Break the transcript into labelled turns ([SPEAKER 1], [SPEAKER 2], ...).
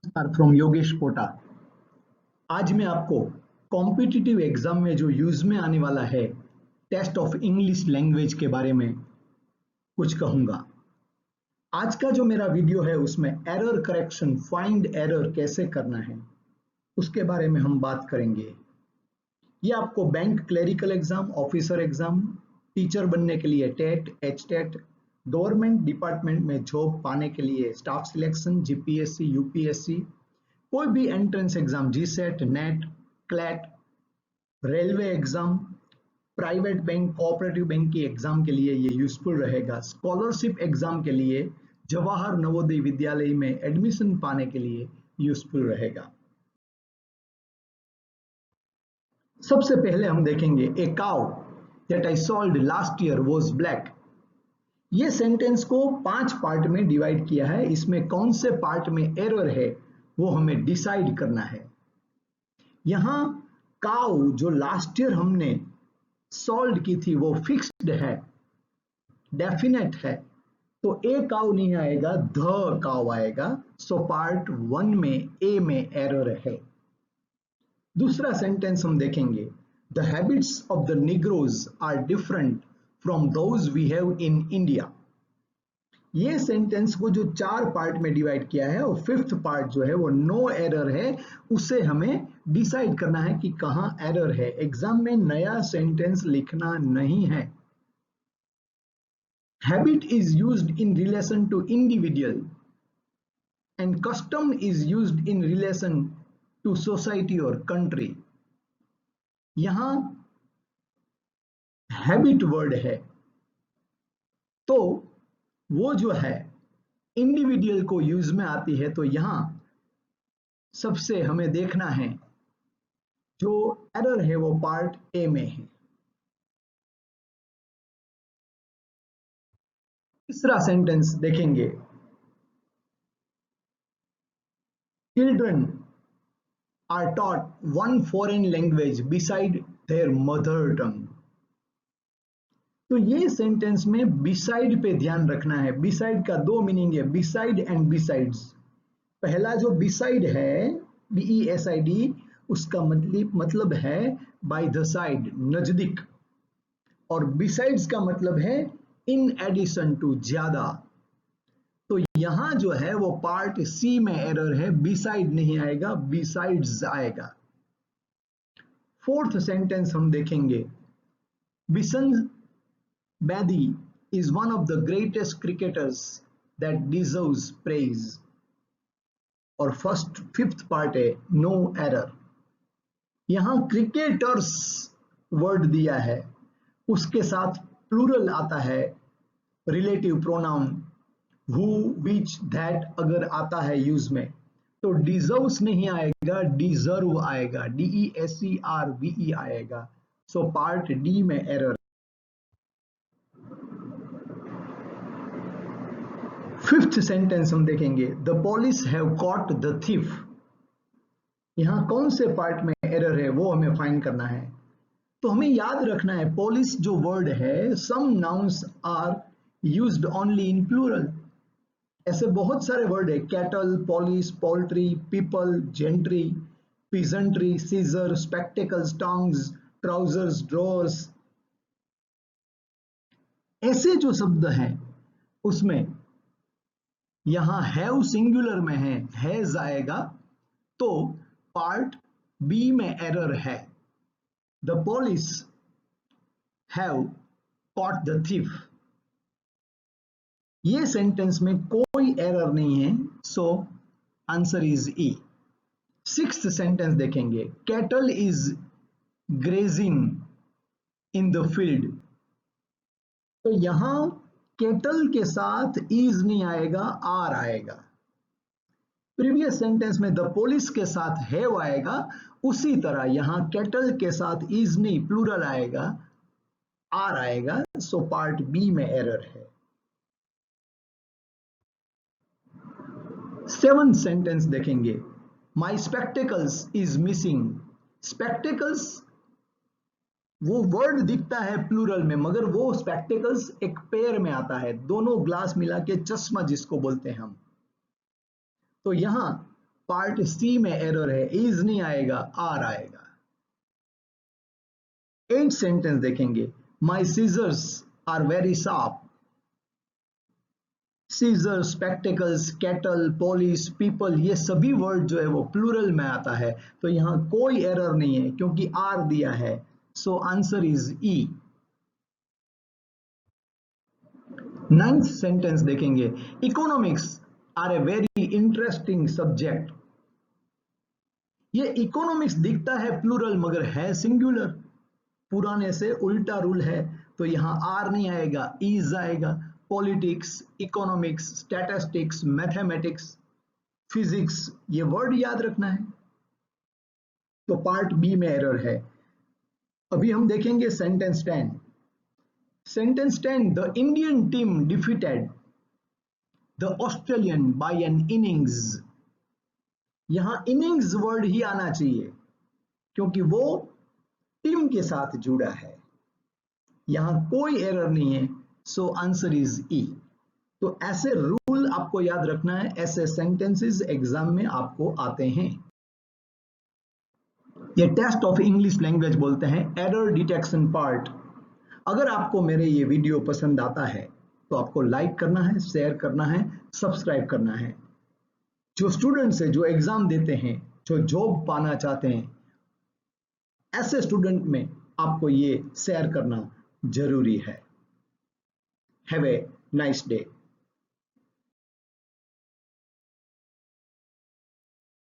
[SPEAKER 1] नमस्कार फ्रॉम योगेश कोटा। आज मैं आपको कॉम्पिटिटिव एग्जाम में जो यूज में आने वाला है टेस्ट ऑफ इंग्लिश लैंग्वेज के बारे में कुछ कहूंगा। आज का जो मेरा वीडियो है उसमें एरर करेक्शन, फाइंड एरर कैसे करना है उसके बारे में हम बात करेंगे। ये आपको bank clerical exam, officer exam, teacher बनने के लिए टेट, एचटेट, गवर्नमेंट डिपार्टमेंट में जॉब पाने के लिए स्टाफ सिलेक्शन, जीपीएससी, यूपीएससी, कोई भी entrance exam, GSAT, net, CLAT, railway exam, private bank, cooperative bank की एग्जाम के लिए ये यूजफुल रहेगा। स्कॉलरशिप एग्जाम के लिए जवाहर नवोदय विद्यालय में एडमिशन पाने के लिए यूजफुल रहेगा। सबसे पहले हम देखेंगे a cow that I sold last year was black. ये सेंटेंस को 5 पार्ट में डिवाइड किया है। इसमें कौन से पार्ट में एरर है वो हमें डिसाइड करना है। यहां काउ जो लास्ट ईयर हमने सोल्ड की थी वो फिक्स्ड है, डेफिनेट है, तो ए काउ नहीं आएगा, द काउ आएगा। सो पार्ट 1 में ए में एरर है। दूसरा सेंटेंस हम देखेंगे, the habits of the negroes are different from those we have in India. ये सेंटेंस को जो 4 पार्ट में डिवाइड किया है और 5th पार्ट जो है वो नो एरर है। उसे हमें डिसाइड करना है कि कहां एरर है। एग्जाम में नया सेंटेंस लिखना नहीं है। Habit is used in relation to individual and custom is used in relation to society और कंट्री। यहां हैबिट वर्ड है तो वो जो है इंडिविजुअल को यूज में आती है, तो यहां सबसे हमें देखना है जो एरर है वो पार्ट ए में है। तीसरा सेंटेंस देखेंगे, children are taught one foreign language beside their mother tongue. तो ये सेंटेंस में बिसाइड पे ध्यान रखना है। बिसाइड का 2 मीनिंग है, बिसाइड एंड बिसाइड्स। पहला जो बिसाइड है, BESID, उसका मतलब है बाय द साइड, नजदीक, और बिसाइड्स का मतलब है इन एडिशन टू, ज्यादा। तो यहां जो है वो पार्ट सी में एरर है, बिसाइड नहीं आएगा, बिसाइड्स आएगा। 4th सेंटेंस हम देखेंगे, Bishan Bedi is one of the greatest cricketers that deserves praise। और 5th पार्ट है नो एरर। यहां क्रिकेटर्स वर्ड दिया है, उसके साथ प्लूरल आता है, relative pronoun who, which, that अगर आता है यूज में तो डिजर्व्स नहीं आएगा, डिजर्व आएगा, DESERVE आएगा। सो पार्ट डी में एरर। 5th सेंटेंस हम देखेंगे, the police have caught the thief. यहां कौन से पार्ट में एरर है वो हमें फाइंड करना है। तो हमें याद रखना है, पुलिस जो वर्ड है, some nouns are used only in plural. ऐसे बहुत सारे वर्ड है, cattle, police, poultry, people, gentry, peasantry, scissors, spectacles, tongs, trousers, drawers. ऐसे जो शब्द हैं उसमें यहां हैव सिंगुलर में है, हैज आएगा, तो पार्ट बी में एरर है। The police have caught the thief. ये सेंटेंस में कोई एरर नहीं है, so answer is E. 6th sentence देखेंगे, cattle is grazing in the field. तो यहां कैटल के साथ इज नहीं आएगा, आर आएगा। प्रीवियस सेंटेंस में द पुलिस के साथ हैव आएगा, उसी तरह यहां कैटल के साथ इज नहीं, प्लूरल आएगा, आर आएगा। सो पार्ट बी में एरर है। 7th सेंटेंस देखेंगे, माई स्पेक्टिकल्स इज मिसिंग। स्पेक्टिकल्स वो वर्ड दिखता है प्लूरल में, मगर वो स्पेक्टिकल्स एक पेयर में आता है, दोनों ग्लास मिला के चश्मा जिसको बोलते हैं हम। तो यहां पार्ट सी में एरर है, इज नहीं आएगा, आर आएगा। 8 सेंटेंस देखेंगे। My scissors are very sharp. Scissor, spectacles, cattle, police, people, ये सभी वर्ड जो है वो प्लूरल में आता है, तो यहां कोई एरर नहीं है क्योंकि आर दिया है। So answer is E. 9th sentence देखेंगे। Economics are a very interesting subject. ये इकोनॉमिक्स दिखता है प्लूरल मगर है सिंगुलर, पुराने से उल्टा रूल है, तो यहां आर नहीं आएगा, इज आएगा। Politics, economics, statistics, mathematics, physics, ये वर्ड याद रखना है। तो पार्ट बी में एरर है। अभी हम देखेंगे sentence 10। Sentence 10, the Indian team defeated the Australian by an innings. यहां इनिंग्स वर्ड ही आना चाहिए क्योंकि वो टीम के साथ जुड़ा है, यहां कोई एरर नहीं है। सो आंसर इज ई। तो ऐसे रूल आपको याद रखना है, ऐसे सेंटेंसेस एग्जाम में आपको आते हैं। ये टेस्ट ऑफ इंग्लिश लैंग्वेज बोलते हैं एरर डिटेक्शन पार्ट। अगर आपको मेरे ये वीडियो पसंद आता है तो आपको लाइक करना है, शेयर करना है, सब्सक्राइब करना है। जो स्टूडेंट्स है, जो एग्जाम देते हैं, जो जॉब पाना चाहते हैं, ऐसे स्टूडेंट में आपको ये शेयर करना जरूरी है। Have a nice day.